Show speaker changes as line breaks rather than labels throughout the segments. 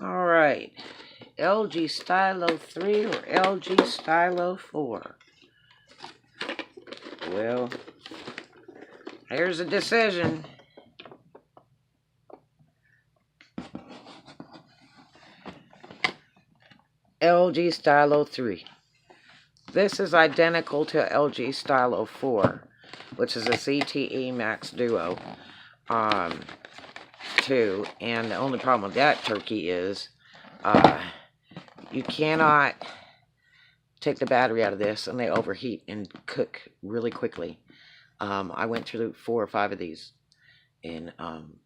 Alright, LG Stylo 3 or LG Stylo 4? Well, here's a decision. LG Stylo 3. This is identical to LG Stylo 4, which is a CTE Max Duo 2. And the only problem with that turkey is you cannot take the battery out of this, and they overheat and cook really quickly. I went through 4 or 5 of these in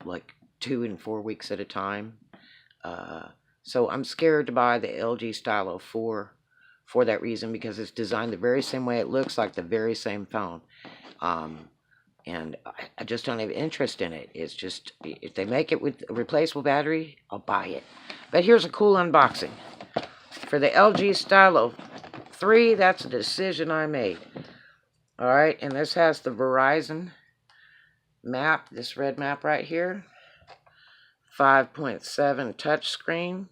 like 2 and 4 weeks at a time. So I'm scared to buy the LG Stylo 4 for that reason, because it's designed the very same way. It looks like the very same phone. And I just don't have interest in it. It's just, if they make it with a replaceable battery, I'll buy it. But here's a cool unboxing. For the LG Stylo 3, that's a decision I made. Alright, and this has the Verizon map, this red map right here. 5.7 touchscreen,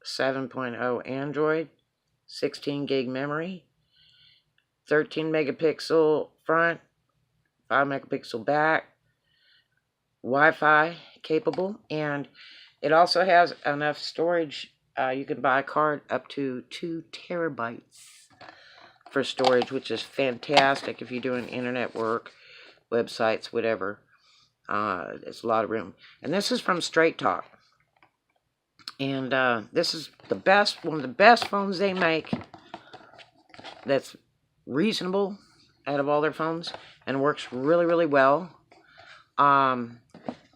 7.0 Android, 16 gig memory, 13 megapixel front, 5 megapixel back, Wi-Fi capable, and it also has enough storage. You can buy a card up to 2 terabytes for storage, which is fantastic if you're doing internet work, websites, whatever. It's a lot of room. And this is from Straight Talk. And this is the best, one of the best phones they make that's reasonable out of all their phones, and works really, really well. And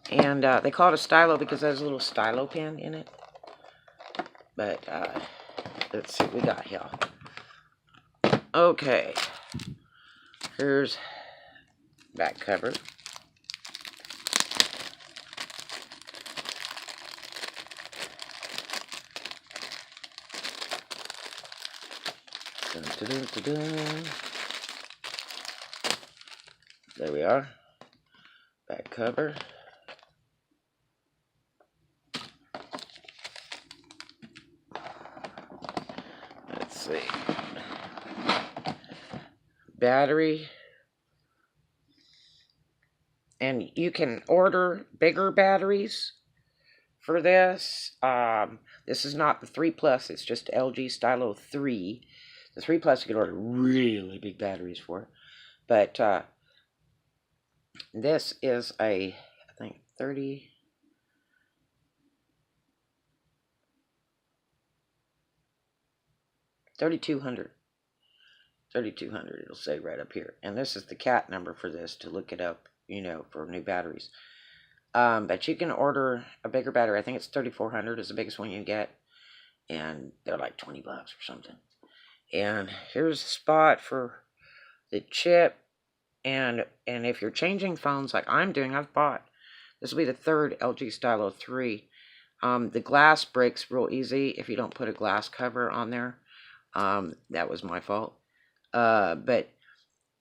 they call it a stylo because there's a little stylo pen in it. But let's see what we got here. Okay, here's back cover. Dun, dun, dun, dun, dun. There we are. Back cover. Let's see. Battery. And you can order bigger batteries for this. This is not the 3 Plus, it's just LG Stylo 3. The 3 Plus you can order really big batteries for. But this is a, I think, 3200. 3200 it'll say right up here. And this is the CAT number for this to look it up, you know, for new batteries. But you can order a bigger battery. I think it's 3400 is the biggest one you can get. And they're like 20 bucks or something. And here's the spot for the chip. And if you're changing phones like I'm doing, I've bought, this will be the 3rd LG Stylo 3. The glass breaks real easy if you don't put a glass cover on there. That was my fault. But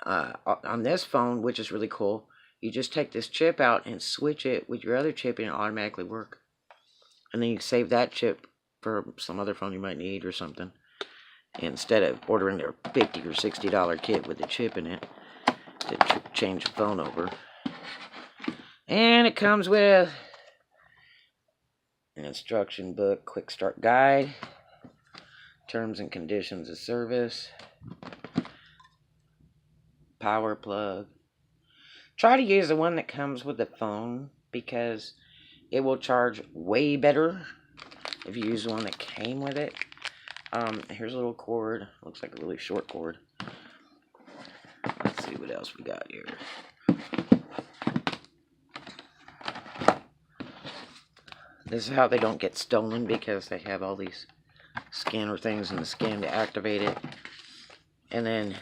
on this phone, which is really cool, you just take this chip out and switch it with your other chip and it'll automatically work. And then you save that chip for some other phone you might need or something, instead of ordering their $50 or $60 kit with the chip in it to change the phone over. And it comes with an instruction book, quick start guide, terms and conditions of service, power plug. Try to use the one that comes with the phone because it will charge way better if you use the one that came with it. Here's a little cord. Looks like a really short cord. Let's see what else we got here. This is how they don't get stolen, because they have all these scanner things in the scan to activate it. And then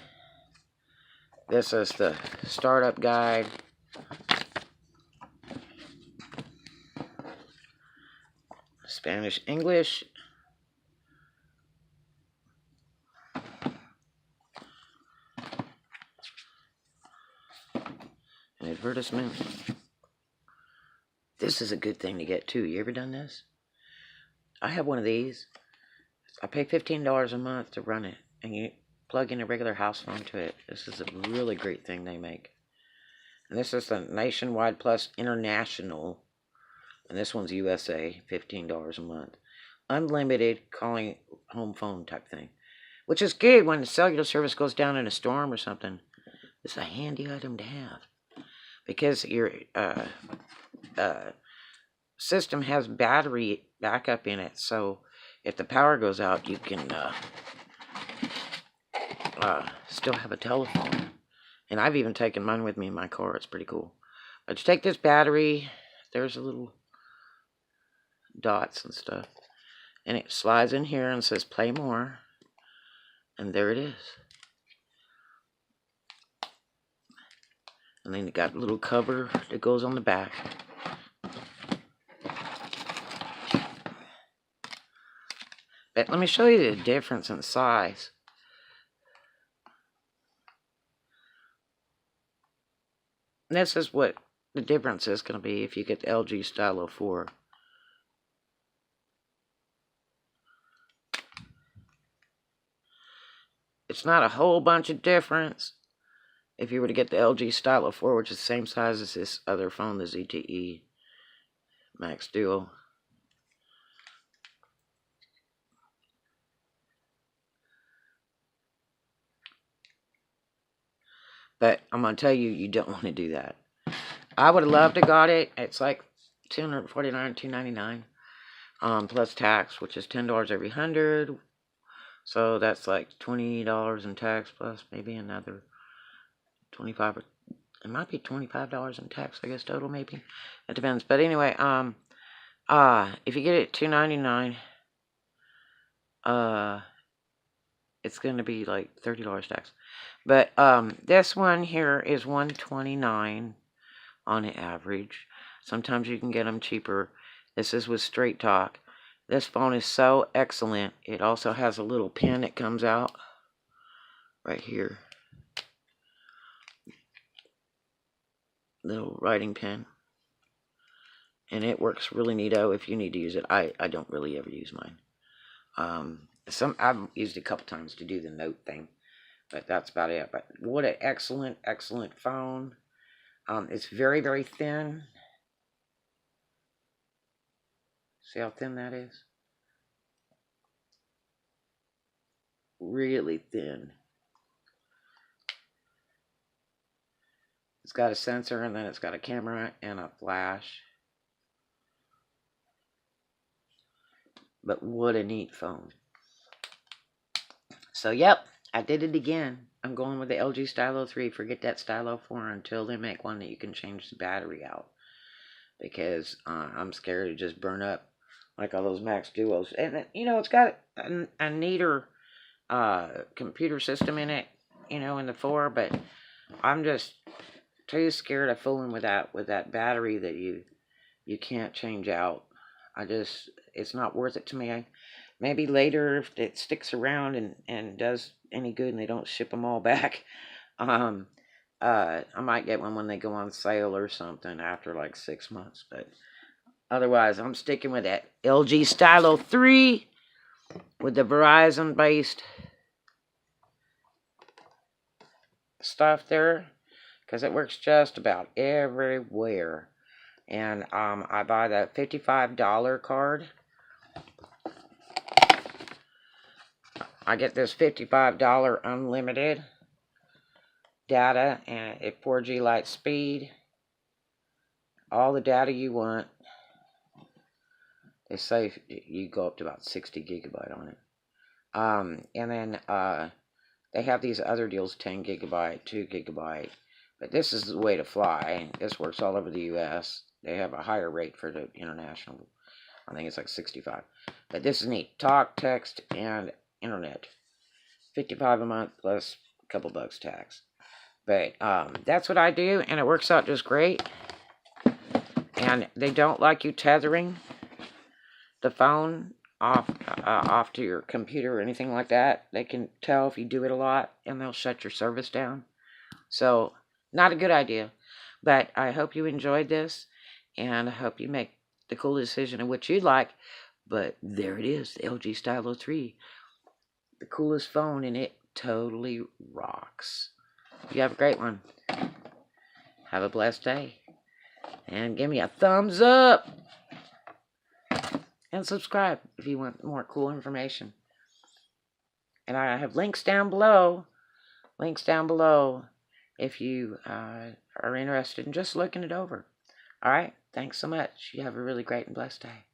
this is the startup guide. Spanish, English. An advertisement. This is a good thing to get too. You ever done this? I have one of these. I pay $15 a month to run it, and you plug in a regular house phone to it. This is a really great thing they make. And this is the Nationwide Plus International, and this one's USA, $15 a month. Unlimited calling home phone type thing, which is good when the cellular service goes down in a storm or something. It's a handy item to have because your system has battery backup in it, so if the power goes out, you can still have a telephone. And I've even taken mine with me in my car. It's pretty cool. But you take this battery, there's a little dots and stuff, and it slides in here and says play more, and there it is. And then it got a little cover that goes on the back. But let me show you the difference in size. And this is what the difference is going to be if you get the LG Stylo 4. It's not a whole bunch of difference if you were to get the LG Stylo 4, which is the same size as this other phone, the ZTE Max Duo. But I'm going to tell you, you don't want to do that. I would have loved to got it. It's like $249, $299, plus tax, which is $10 every 100. So that's like $20 in tax plus maybe another 25. It might be $25 in tax, I guess, total maybe. It depends. But anyway, if you get it at $299, it's going to be like $30 tax. But this one here is $129 on the average. Sometimes you can get them cheaper. This is with Straight Talk. This phone is so excellent. It also has a little pen that comes out right here. Little writing pen. And it works really neato if you need to use it. I don't really ever use mine. I've used it a couple times to do the note thing. But that's about it. But what an excellent, excellent phone. It's very, very thin. See how thin that is? Really thin. It's got a sensor, and then it's got a camera and a flash. But what a neat phone. So, yep, I did it again. I'm going with the LG Stylo 3. Forget that Stylo 4 until they make one that you can change the battery out. Because I'm scared to just burn up like all those Max Duos. And, you know, it's got a neater computer system in it, you know, in the 4. But I'm just too scared of fooling with that battery that you can't change out. It's not worth it to me. Maybe later, if it sticks around and does any good and they don't ship them all back, I might get one when they go on sale or something after like 6 months. But otherwise, I'm sticking with that LG Stylo 3 with the Verizon-based stuff there, because it works just about everywhere. And I buy that $55 card. I get this $55 unlimited data and at 4G light speed. All the data you want. They say you go up to about 60 gigabyte on it. And then they have these other deals, 10 gigabyte, 2 gigabyte. But this is the way to fly. This works all over the U.S. They have a higher rate for the international. I think it's like 65. But this is neat. Talk, text, and internet. $55 a month plus a couple bucks tax. But that's what I do, and it works out just great. And they don't like you tethering the phone off to your computer or anything like that. They can tell if you do it a lot, and they'll shut your service down. So, not a good idea. But I hope you enjoyed this, and I hope you make the cool decision of what you'd like. But there it is, the LG Stylo 3. The coolest phone, and it totally rocks. You have a great one. Have a blessed day. And give me a thumbs up. And subscribe if you want more cool information. And I have links down below. Links down below if you are interested in just looking it over. Alright? Thanks so much. You have a really great and blessed day.